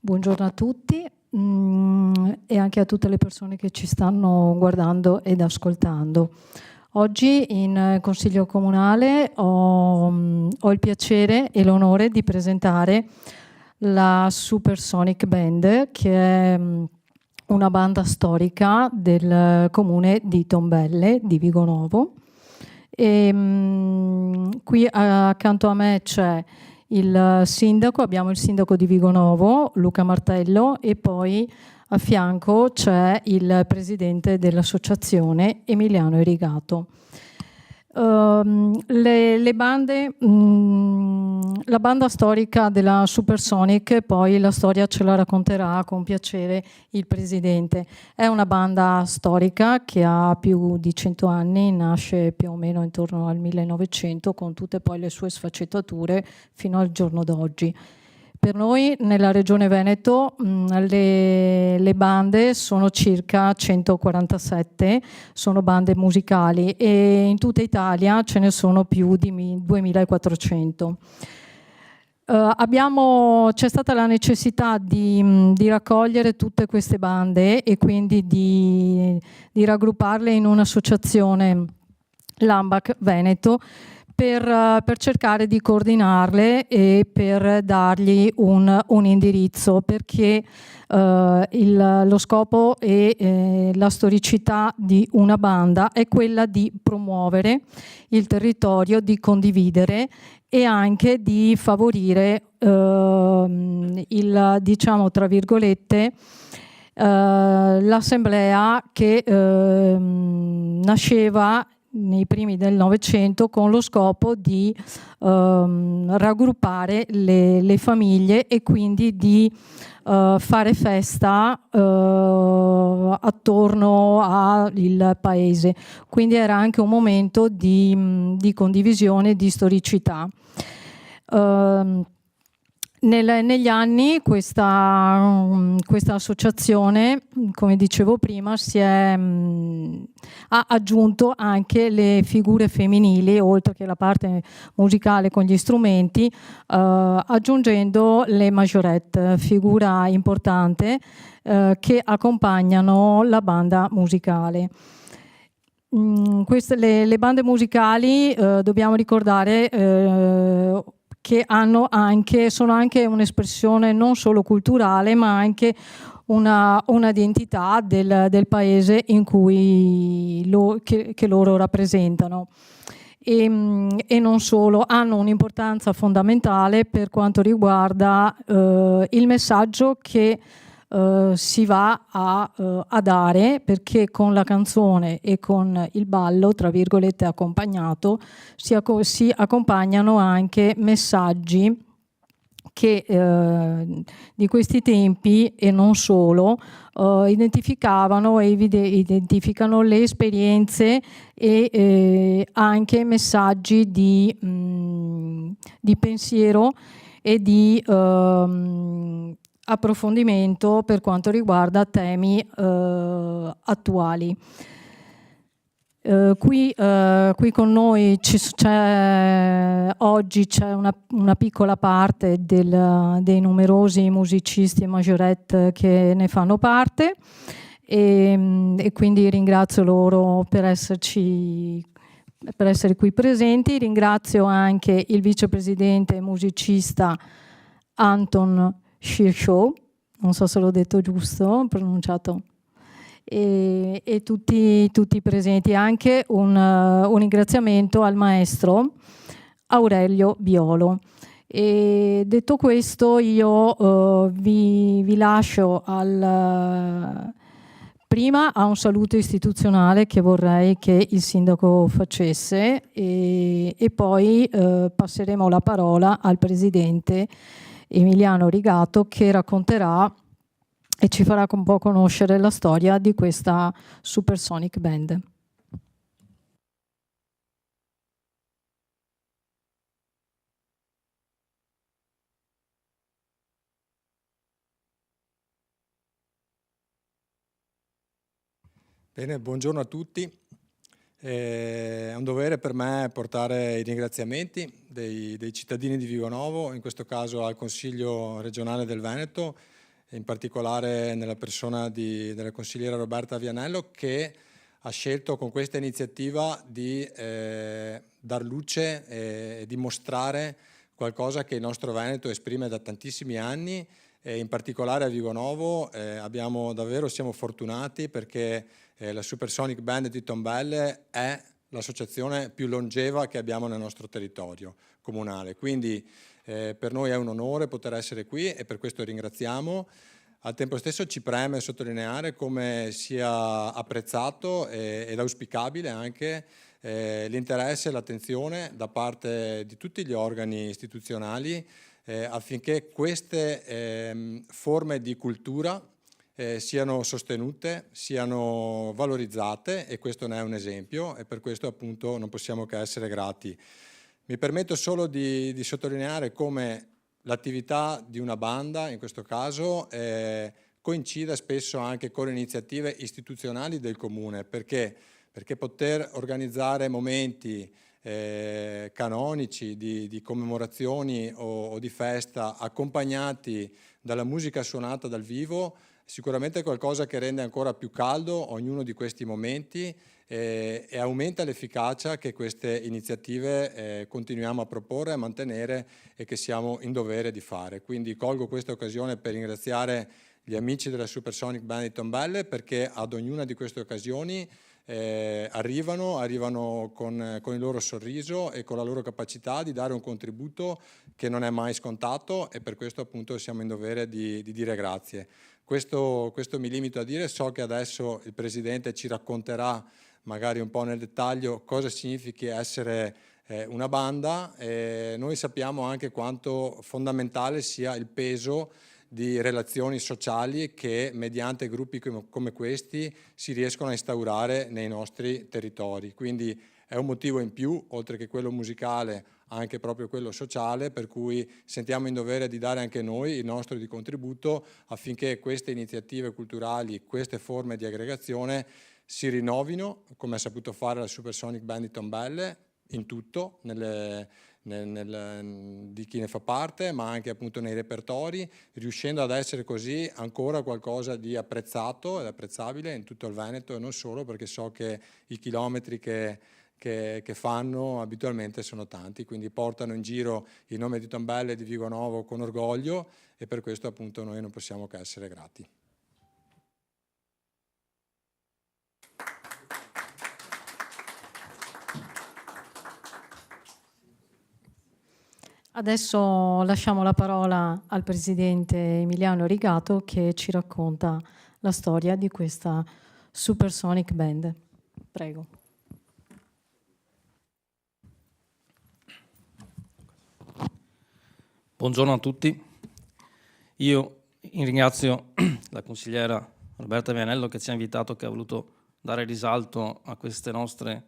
Buongiorno a tutti e anche a tutte le persone che ci stanno guardando ed ascoltando. Oggi in Consiglio Comunale ho il piacere e l'onore di presentare la Supersonic Band, che è una banda storica del comune di Tombelle, di Vigonovo. Qui accanto a me c'è il sindaco, abbiamo il sindaco di Vigonovo, Luca Martello, e poi a fianco c'è il presidente dell'associazione, Emiliano Erigato. Le bande, la banda storica della Supersonic, poi la storia ce la racconterà con piacere il presidente. È una banda storica che ha più di 100 anni, nasce più o meno intorno al 1900 con tutte poi le sue sfaccettature fino al giorno d'oggi. Per noi nella regione Veneto le bande sono circa 147, sono bande musicali, e in tutta Italia ce ne sono più di 2400. C'è stata la necessità di raccogliere tutte queste bande e quindi di raggrupparle in un'associazione, l'AMBAC Veneto, per cercare di coordinarle e per dargli un indirizzo, perché lo scopo e la storicità di una banda è quella di promuovere il territorio, di condividere e anche di favorire diciamo tra virgolette, l'assemblea che nasceva nei primi del Novecento con lo scopo di raggruppare le famiglie e quindi di fare festa attorno al paese. Quindi era anche un momento di condivisione, di storicità. Negli anni questa associazione, come dicevo prima, ha aggiunto anche le figure femminili, oltre che la parte musicale con gli strumenti, aggiungendo le majorette, figura importante che accompagnano la banda musicale. Le bande musicali, dobbiamo ricordare, che sono anche un'espressione non solo culturale, ma anche un'identità del paese in cui che loro rappresentano. E non solo, hanno un'importanza fondamentale per quanto riguarda il messaggio che si va a dare, perché con la canzone e con il ballo, tra virgolette, accompagnato, si accompagnano anche messaggi che di questi tempi e non solo identificavano e identificano le esperienze e anche messaggi di pensiero e di approfondimento per quanto riguarda temi attuali. Qui con noi oggi c'è una piccola parte dei numerosi musicisti e majorette che ne fanno parte, e quindi ringrazio loro per essere qui presenti. Ringrazio anche il vicepresidente e musicista Anton Schirchow, non so se l'ho detto giusto, pronunciato, e tutti i presenti. Anche un ringraziamento al maestro Aurelio Biolo. E detto questo, io vi lascio prima a un saluto istituzionale che vorrei che il sindaco facesse, e poi passeremo la parola al presidente Emiliano Erigato, che racconterà e ci farà un po' conoscere la storia di questa Supersonic Band. Bene, buongiorno a tutti. È un dovere per me portare i ringraziamenti dei cittadini di Vigonovo, in questo caso al Consiglio regionale del Veneto in particolare nella persona della consigliera Roberta Vianello, che ha scelto con questa iniziativa di dar luce e dimostrare qualcosa che il nostro Veneto esprime da tantissimi anni, e in particolare a Vigonovo siamo fortunati perché la Supersonic Band di Tombelle è l'associazione più longeva che abbiamo nel nostro territorio comunale, quindi per noi è un onore poter essere qui e per questo ringraziamo. Al tempo stesso ci preme sottolineare come sia apprezzato ed auspicabile anche l'interesse e l'attenzione da parte di tutti gli organi istituzionali affinché queste forme di cultura siano sostenute, siano valorizzate, e questo ne è un esempio, e per questo appunto non possiamo che essere grati. Mi permetto solo di sottolineare come l'attività di una banda, in questo caso, coincida spesso anche con iniziative istituzionali del Comune, perché poter organizzare momenti canonici di commemorazioni o di festa accompagnati dalla musica suonata dal vivo sicuramente è qualcosa che rende ancora più caldo ognuno di questi momenti e aumenta l'efficacia che queste iniziative continuiamo a proporre, a mantenere e che siamo in dovere di fare. Quindi colgo questa occasione per ringraziare gli amici della Supersonic Band di Tombelle, perché ad ognuna di queste occasioni arrivano con il loro sorriso e con la loro capacità di dare un contributo che non è mai scontato, e per questo appunto siamo in dovere di dire grazie. Questo mi limito a dire. So che adesso il Presidente ci racconterà magari un po' nel dettaglio cosa significhi essere una banda, e noi sappiamo anche quanto fondamentale sia il peso di relazioni sociali che mediante gruppi come questi si riescono a instaurare nei nostri territori. Quindi è un motivo in più, oltre che quello musicale, anche proprio quello sociale, per cui sentiamo in dovere di dare anche noi il nostro di contributo affinché queste iniziative culturali, queste forme di aggregazione si rinnovino, come ha saputo fare la Supersonic Band di Tombelle, in tutto, di chi ne fa parte, ma anche appunto nei repertori, riuscendo ad essere così ancora qualcosa di apprezzato ed apprezzabile in tutto il Veneto, e non solo, perché so che i chilometri che fanno abitualmente sono tanti, quindi portano in giro il nome di Tombelle e di Vigonovo con orgoglio, e per questo appunto noi non possiamo che essere grati. Adesso lasciamo la parola al presidente Emiliano Rigato, che ci racconta la storia di questa Supersonic Band. Prego. Buongiorno a tutti. Io ringrazio la consigliera Roberta Vianello che ci ha invitato, che ha voluto dare risalto a questa nostra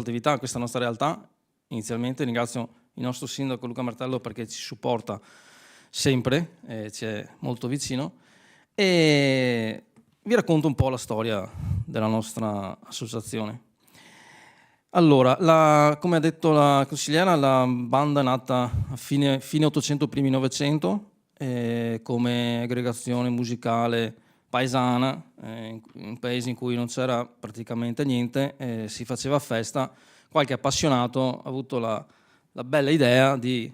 attività, a questa nostra realtà. Inizialmente ringrazio il nostro sindaco Luca Martello perché ci supporta sempre, ci è molto vicino, e vi racconto un po' la storia della nostra associazione. Allora, come ha detto la consigliera, la banda è nata a fine 800, primi 900, come aggregazione musicale paesana, in paesi in cui non c'era praticamente niente, si faceva festa. Qualche appassionato ha avuto la bella idea di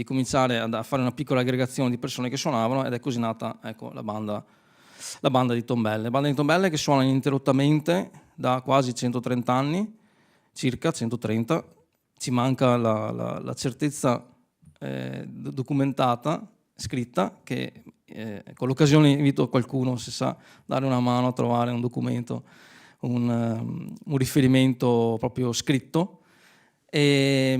cominciare a fare una piccola aggregazione di persone che suonavano, ed è così nata, ecco, la banda di Tombelle. La banda di Tombelle che suona ininterrottamente da quasi 130 anni, circa 130, ci manca la certezza documentata, scritta, che con l'occasione invito qualcuno, se sa dare una mano a trovare un documento, un riferimento proprio scritto, e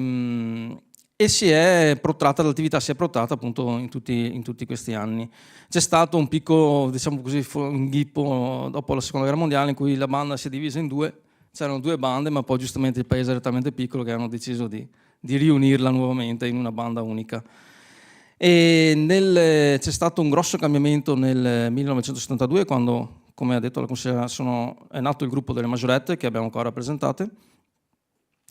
si è protratta, l'attività si è protratta appunto in tutti questi anni. C'è stato un piccolo, diciamo così, un ghippo dopo la seconda guerra mondiale in cui la banda si è divisa in due. C'erano due bande, ma poi giustamente il paese era talmente piccolo che hanno deciso di riunirla nuovamente in una banda unica. E c'è stato un grosso cambiamento nel 1972, quando, come ha detto la consigliera, è nato il gruppo delle Maggiorette, che abbiamo qua rappresentate,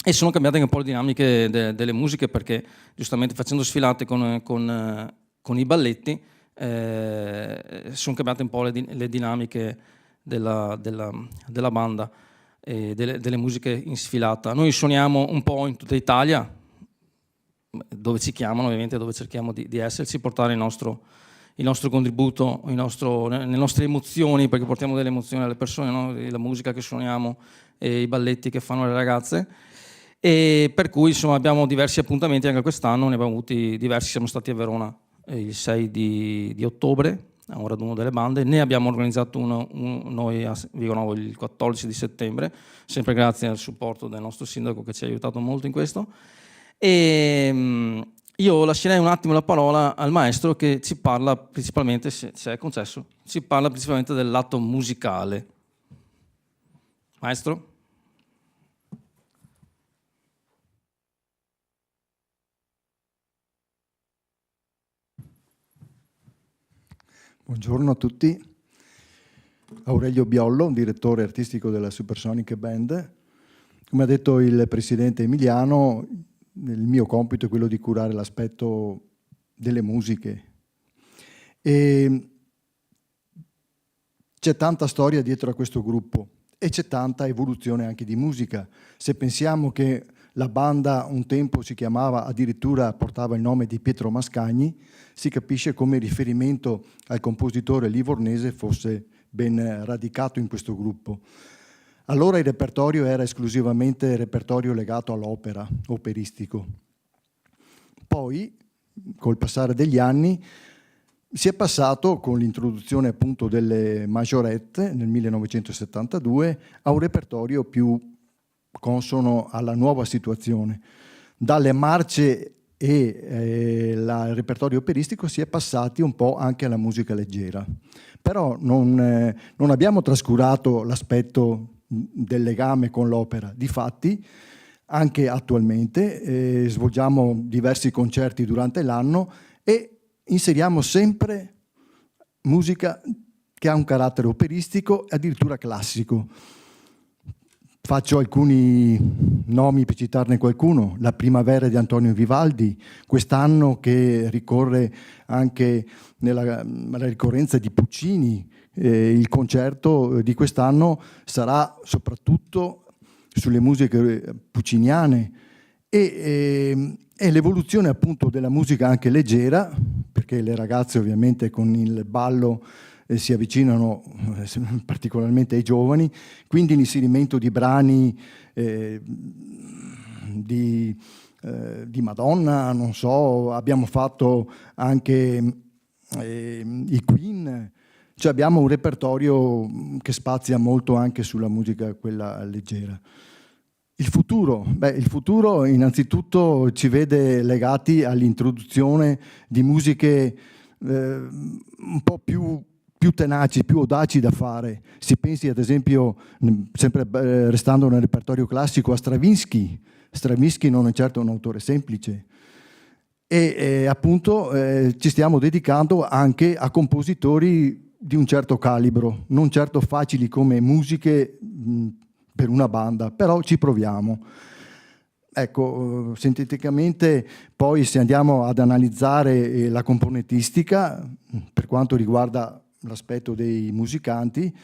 e sono cambiate un po' le dinamiche delle musiche, perché giustamente facendo sfilate con i balletti sono cambiate un po' le dinamiche della banda e delle musiche in sfilata. Noi suoniamo un po' in tutta Italia, dove ci chiamano, ovviamente, dove cerchiamo di esserci, portare il nostro contributo, le nostre emozioni, perché portiamo delle emozioni alle persone, no? La musica che suoniamo e i balletti che fanno le ragazze. E per cui insomma abbiamo diversi appuntamenti anche quest'anno, ne abbiamo avuti diversi. Siamo stati a Verona il 6 di ottobre a un raduno delle bande, ne abbiamo organizzato uno noi a Vigonovo il 14 di settembre, sempre grazie al supporto del nostro sindaco che ci ha aiutato molto in questo. E io lascerei un attimo la parola al maestro che ci parla principalmente, se è concesso, ci parla principalmente del lato musicale. Maestro? Buongiorno a tutti. Aurelio Biollo, direttore artistico della Supersonic Band. Come ha detto il presidente Emiliano, il mio compito è quello di curare l'aspetto delle musiche. E c'è tanta storia dietro a questo gruppo e c'è tanta evoluzione anche di musica. Se pensiamo che la banda un tempo si chiamava, addirittura portava il nome di Pietro Mascagni, si capisce come il riferimento al compositore livornese fosse ben radicato in questo gruppo. Allora il repertorio era esclusivamente repertorio legato all'opera, operistico. Poi, col passare degli anni, si è passato, con l'introduzione appunto delle majorette nel 1972, a un repertorio più consono alla nuova situazione. Dalle marce e il repertorio operistico si è passati un po' anche alla musica leggera. Però non abbiamo trascurato l'aspetto del legame con l'opera. Difatti, anche attualmente svolgiamo diversi concerti durante l'anno e inseriamo sempre musica che ha un carattere operistico e addirittura classico. Faccio alcuni nomi per citarne qualcuno. La Primavera di Antonio Vivaldi, quest'anno che ricorre anche alla ricorrenza di Puccini. Il concerto di quest'anno sarà soprattutto sulle musiche pucciniane e l'evoluzione appunto della musica anche leggera, perché le ragazze ovviamente con il ballo si avvicinano particolarmente ai giovani, quindi l'inserimento di brani di Madonna, non so, abbiamo fatto anche i Queen, cioè abbiamo un repertorio che spazia molto anche sulla musica quella leggera. Il futuro innanzitutto ci vede legati all'introduzione di musiche un po' più tenaci, più audaci da fare. Si pensi ad esempio, sempre restando nel repertorio classico, a Stravinsky. Stravinsky non è certo un autore semplice e appunto ci stiamo dedicando anche a compositori di un certo calibro, non certo facili come musiche per una banda, però ci proviamo. Ecco, sinteticamente poi se andiamo ad analizzare la componentistica, per quanto riguarda l'aspetto dei musicanti,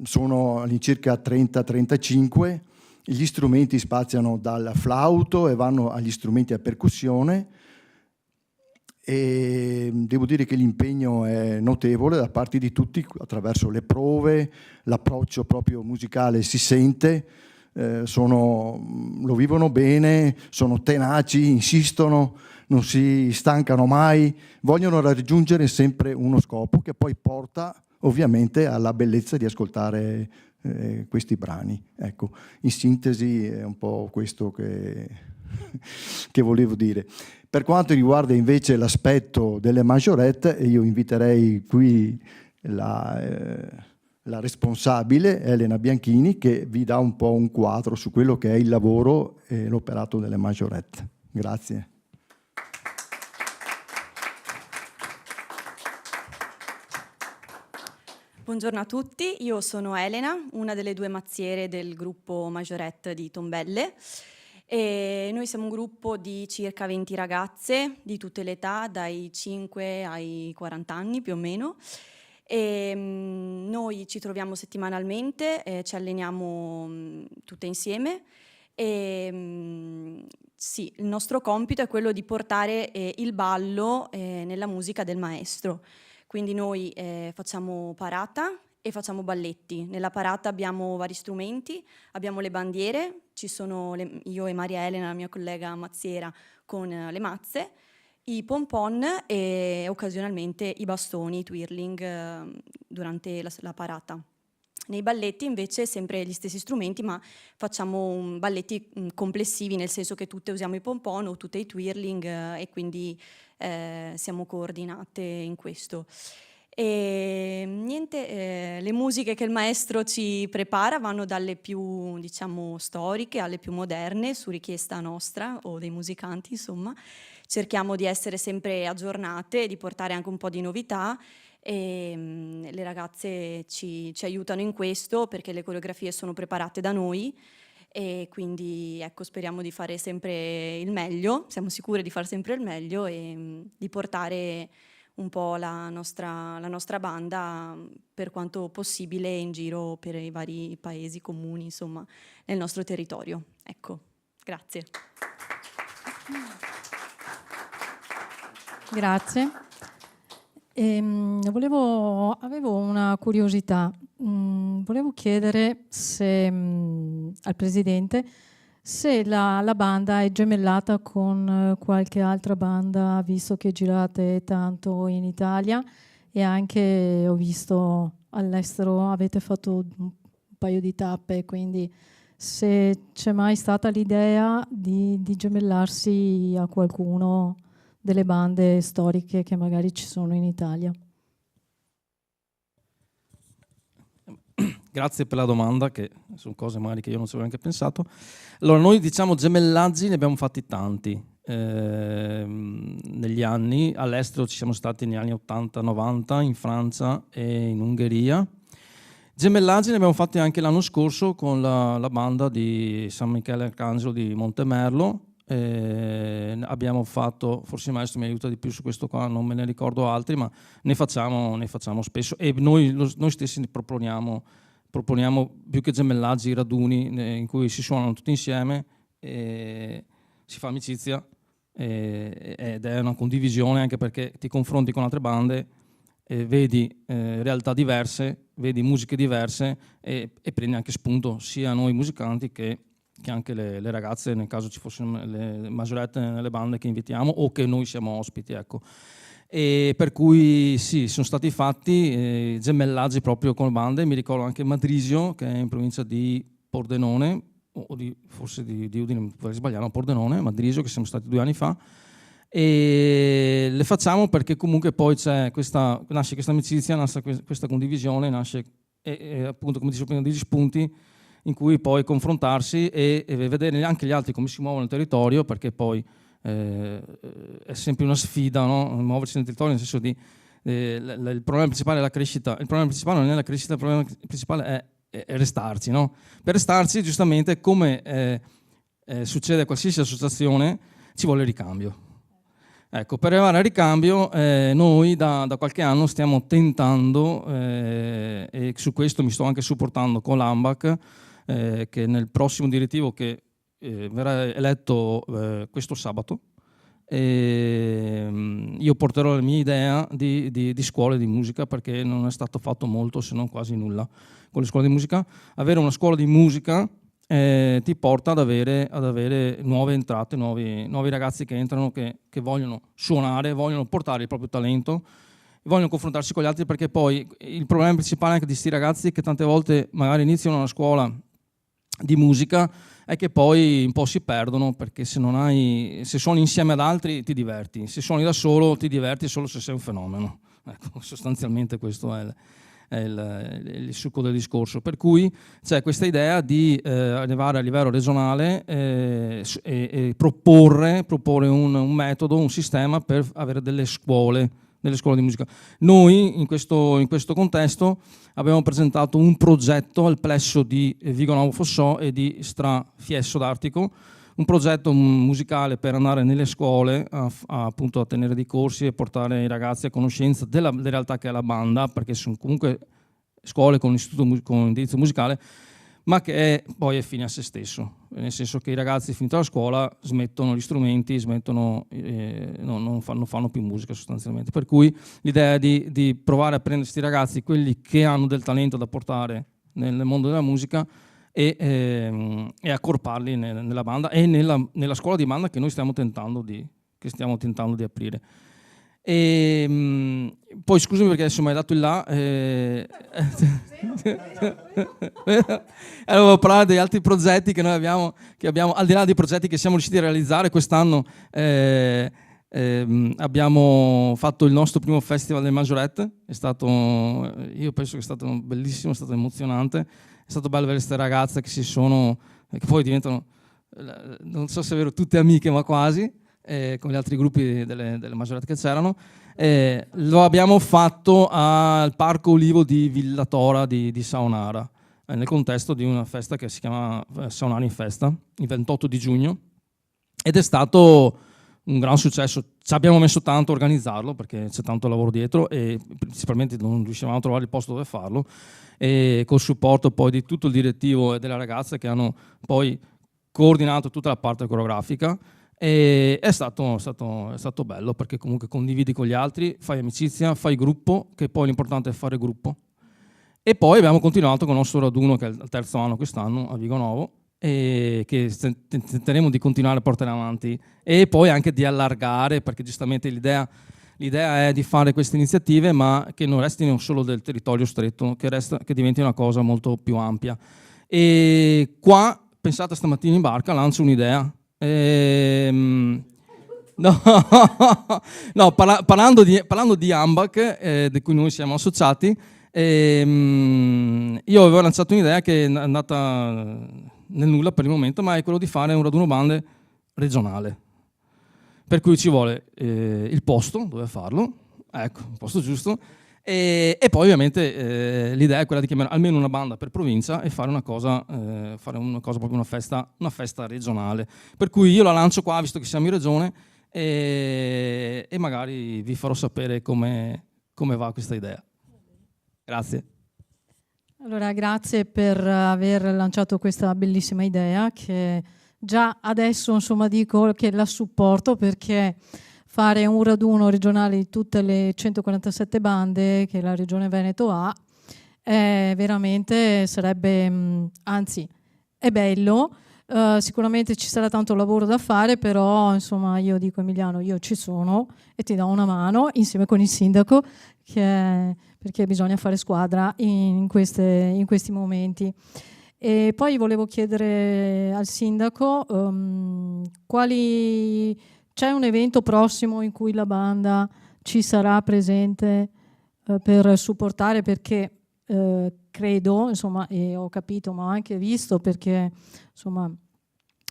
sono all'incirca 30-35, gli strumenti spaziano dal flauto e vanno agli strumenti a percussione e devo dire che l'impegno è notevole da parte di tutti attraverso le prove, l'approccio proprio musicale si sente, lo vivono bene, sono tenaci, insistono, non si stancano mai, vogliono raggiungere sempre uno scopo che poi porta ovviamente alla bellezza di ascoltare questi brani. Ecco, in sintesi è un po' questo che volevo dire. Per quanto riguarda invece l'aspetto delle majorette, io inviterei qui la responsabile Elena Bianchini che vi dà un po' un quadro su quello che è il lavoro e l'operato delle majorette. Grazie. Buongiorno a tutti, io sono Elena, una delle due mazziere del gruppo Majorette di Tombelle E noi siamo un gruppo di circa 20 ragazze di tutte le età, dai 5 ai 40 anni più o meno. E, noi ci troviamo settimanalmente, ci alleniamo tutte insieme. E, sì, il nostro compito è quello di portare il ballo nella musica del maestro. Quindi noi facciamo parata e facciamo balletti. Nella parata abbiamo vari strumenti, abbiamo le bandiere, ci sono io e Maria Elena, la mia collega mazziera, con le mazze, i pompon e occasionalmente i bastoni, i twirling durante la parata. Nei balletti invece sempre gli stessi strumenti, ma facciamo balletti complessivi, nel senso che tutte usiamo i pompon o tutte i twirling e quindi siamo coordinate in questo. E niente, le musiche che il maestro ci prepara vanno dalle più, diciamo, storiche alle più moderne, su richiesta nostra o dei musicanti, insomma. Cerchiamo di essere sempre aggiornate, di portare anche un po' di novità e le ragazze ci aiutano in questo perché le coreografie sono preparate da noi e quindi ecco, speriamo di fare sempre il meglio, siamo sicure di fare sempre il meglio e di portare un po' la nostra banda per quanto possibile in giro per i vari paesi, comuni, insomma, nel nostro territorio. Ecco, grazie. Grazie. Avevo una curiosità. Volevo chiedere al Presidente se la banda è gemellata con qualche altra banda, visto che girate tanto in Italia e anche ho visto all'estero avete fatto un paio di tappe, quindi se c'è mai stata l'idea di gemellarsi a qualcuno delle bande storiche che magari ci sono in Italia. Grazie per la domanda, che sono cose magari che io non ci avevo neanche pensato. Allora, noi diciamo gemellaggi ne abbiamo fatti tanti negli anni. All'estero ci siamo stati negli anni 80-90 in Francia e in Ungheria. Gemellaggi ne abbiamo fatti anche l'anno scorso con la banda di San Michele Arcangelo di Montemerlo. Abbiamo fatto, forse il maestro mi aiuta di più su questo qua, non me ne ricordo altri, ma ne facciamo spesso e noi stessi proponiamo più che gemellaggi, raduni in cui si suonano tutti insieme, si fa amicizia ed è una condivisione, anche perché ti confronti con altre bande, vedi realtà diverse, vedi musiche diverse e prendi anche spunto sia noi musicanti che anche le ragazze, nel caso ci fossero le maggiorette nelle bande che invitiamo o che noi siamo ospiti, ecco. E per cui sì, sono stati fatti gemellaggi proprio con bande. Mi ricordo anche Madrisio, che è in provincia di Pordenone, o forse di Udine, vorrei sbagliare, Pordenone, Madrisio, che siamo stati 2 anni fa. E le facciamo perché comunque poi nasce questa amicizia, nasce questa condivisione, nasce appunto, come dicevo prima, degli spunti in cui poi confrontarsi e vedere anche gli altri come si muovono nel territorio, perché poi è sempre una sfida, no? Muoversi nel territorio, nel senso di il problema principale è la crescita. Il problema principale non è la crescita, il problema principale è restarci, no? Per restarci, giustamente, come succede a qualsiasi associazione, ci vuole ricambio. Ecco, per arrivare al ricambio noi da qualche anno stiamo tentando, e su questo mi sto anche supportando con l'AMBAC, che nel prossimo direttivo che verrà eletto questo sabato, io porterò la mia idea di scuole di musica, perché non è stato fatto molto, se non quasi nulla con le scuole di musica. Avere una scuola di musica ti porta ad avere nuove entrate, nuovi ragazzi che entrano, che vogliono suonare, vogliono portare il proprio talento, vogliono confrontarsi con gli altri, perché poi il problema principale anche di questi ragazzi che tante volte magari iniziano una scuola di musica è che poi un po' si perdono, perché se suoni insieme ad altri ti diverti, se suoni da solo ti diverti solo se sei un fenomeno. Ecco, sostanzialmente questo è il succo del discorso, per cui c'è questa idea di arrivare a livello regionale e proporre un metodo, un sistema per avere delle scuole di musica. Noi in questo contesto abbiamo presentato un progetto al plesso di Vigo Novo Fossò e di Stra Fiesso d'Artico, un progetto musicale per andare nelle scuole appunto a tenere dei corsi e portare i ragazzi a conoscenza della realtà che è la banda, perché sono comunque scuole con istituto con indirizzo musicale, ma che poi è fine a se stesso, nel senso che i ragazzi finita la scuola smettono gli strumenti, non fanno più musica sostanzialmente. Per cui l'idea è di provare a prendere questi ragazzi, quelli che hanno del talento da portare nel mondo della musica, e accorparli nella banda e nella scuola di banda che noi stiamo tentando di aprire. E poi scusami perché adesso mi hai dato il là. Volevo parlare degli altri progetti che noi abbiamo, al di là dei progetti che siamo riusciti a realizzare quest'anno. Abbiamo fatto il nostro primo festival del Majorette, io penso che è stato bellissimo, è stato emozionante, è stato bello vedere queste ragazze che poi diventano, non so se è vero, tutte amiche ma quasi, con gli altri gruppi delle Majorette che c'erano. Lo abbiamo fatto al Parco Olivo di Villatora di Saonara, nel contesto di una festa che si chiama Saonara in Festa, il 28 di giugno, ed è stato un gran successo. Ci abbiamo messo tanto a organizzarlo perché c'è tanto lavoro dietro e principalmente non riuscivamo a trovare il posto dove farlo, e col supporto poi di tutto il direttivo e delle ragazze che hanno poi coordinato tutta la parte coreografica. E è stato bello perché comunque condividi con gli altri, fai amicizia, fai gruppo, che poi l'importante è fare gruppo. E poi abbiamo continuato con il nostro raduno, che è il terzo anno quest'anno a Vigonovo, e che tenteremo di continuare a portare avanti e poi anche di allargare, perché giustamente l'idea è di fare queste iniziative ma che non restino solo del territorio stretto, che diventi una cosa molto più ampia. E qua, pensate, stamattina in barca lancio un'idea. Parlando di AMBAC, di cui noi siamo associati, io avevo lanciato un'idea che è andata nel nulla per il momento, ma è quello di fare un raduno bande regionale, per cui ci vuole il posto dove farlo, ecco, il posto giusto, e poi ovviamente l'idea è quella di chiamare almeno una banda per provincia e fare una cosa proprio una festa regionale. Per cui io la lancio qua, visto che siamo in regione, e magari vi farò sapere come va questa idea. Grazie. Allora, grazie per aver lanciato questa bellissima idea, che già adesso insomma dico che la supporto, perché fare un raduno regionale di tutte le 147 bande che la Regione Veneto ha veramente sarebbe, anzi è bello, sicuramente ci sarà tanto lavoro da fare, però insomma io dico: Emiliano, io ci sono e ti do una mano insieme con il sindaco, perché bisogna fare squadra in questi momenti. E poi volevo chiedere al sindaco c'è un evento prossimo in cui la banda ci sarà presente per supportare, perché credo, insomma, e ho capito, ma ho anche visto, perché insomma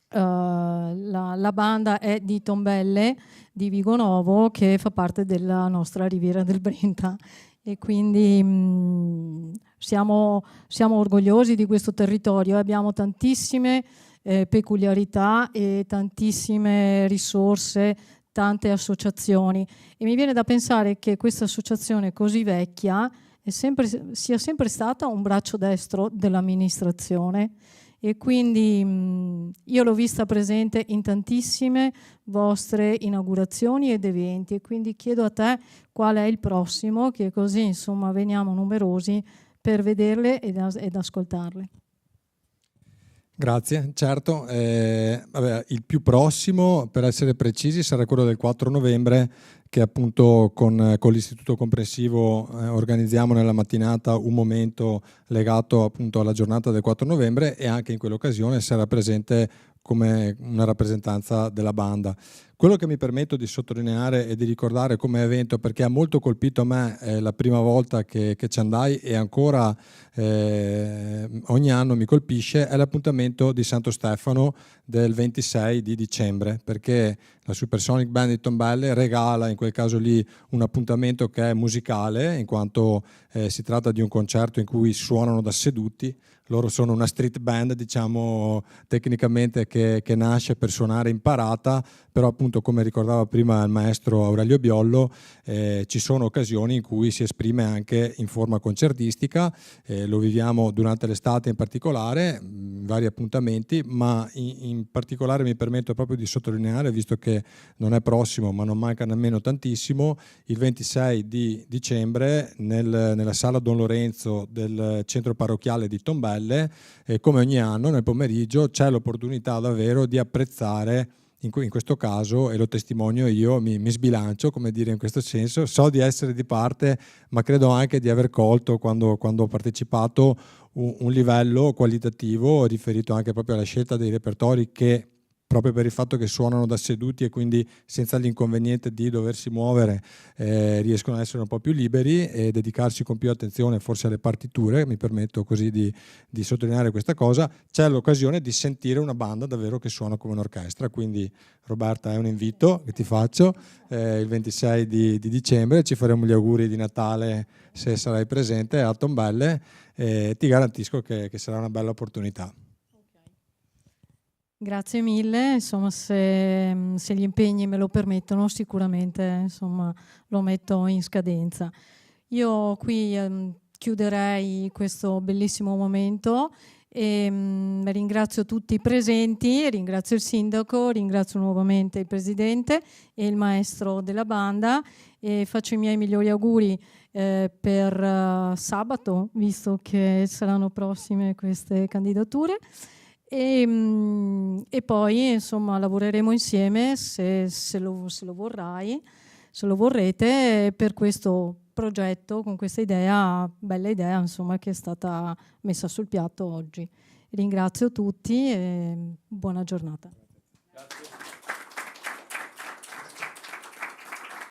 la banda è di Tombelle di Vigonovo, che fa parte della nostra Riviera del Brenta, e quindi siamo orgogliosi di questo territorio. Abbiamo tantissime peculiarità e tantissime risorse, tante associazioni, e mi viene da pensare che questa associazione così vecchia sia sempre stata un braccio destro dell'amministrazione, e quindi io l'ho vista presente in tantissime vostre inaugurazioni ed eventi, e quindi chiedo a te qual è il prossimo, che così insomma veniamo numerosi per vederle ed ascoltarle. Grazie, certo. Il più prossimo, per essere precisi, sarà quello del 4 novembre, che appunto con l'Istituto Comprensivo organizziamo nella mattinata un momento legato appunto alla giornata del 4 novembre, e anche in quell'occasione sarà presente come una rappresentanza della banda. Quello che mi permetto di sottolineare e di ricordare come evento, perché ha molto colpito a me la prima volta che ci andai, e ancora ogni anno mi colpisce, è l'appuntamento di Santo Stefano del 26 di dicembre, perché la Supersonic Band di Tombelle regala in quel caso lì un appuntamento che è musicale, in quanto si tratta di un concerto in cui suonano da seduti, loro sono una street band, diciamo tecnicamente, che nasce per suonare imparata, però appunto, come ricordava prima il maestro Aurelio Biollo, ci sono occasioni in cui si esprime anche in forma concertistica, lo viviamo durante l'estate in particolare, vari appuntamenti, ma in particolare mi permetto proprio di sottolineare, visto che non è prossimo ma non manca nemmeno tantissimo, il 26 di dicembre nella sala Don Lorenzo del centro parrocchiale di Tombelle, come ogni anno nel pomeriggio c'è l'opportunità davvero di apprezzare, in questo caso, e lo testimonio io, mi sbilancio, come dire, in questo senso, so di essere di parte, ma credo anche di aver colto, quando ho partecipato, un livello qualitativo riferito anche proprio alla scelta dei repertori, che proprio per il fatto che suonano da seduti e quindi senza l'inconveniente di doversi muovere, riescono ad essere un po' più liberi e dedicarsi con più attenzione forse alle partiture. Mi permetto così di sottolineare questa cosa. C'è l'occasione di sentire una banda davvero che suona come un'orchestra, quindi Roberta, è un invito che ti faccio il 26 di dicembre, ci faremo gli auguri di Natale se sarai presente a Tombelle, e ti garantisco che sarà una bella opportunità. Grazie mille, insomma, se gli impegni me lo permettono sicuramente, insomma, lo metto in scadenza. Io qui chiuderei questo bellissimo momento e ringrazio tutti i presenti, ringrazio il sindaco, ringrazio nuovamente il presidente e il maestro della banda e faccio i miei migliori auguri per sabato, visto che saranno prossime queste candidature. E poi insomma lavoreremo insieme se lo vorrai, se lo vorrete, per questo progetto, con questa idea, bella idea insomma, che è stata messa sul piatto oggi. Ringrazio tutti e buona giornata.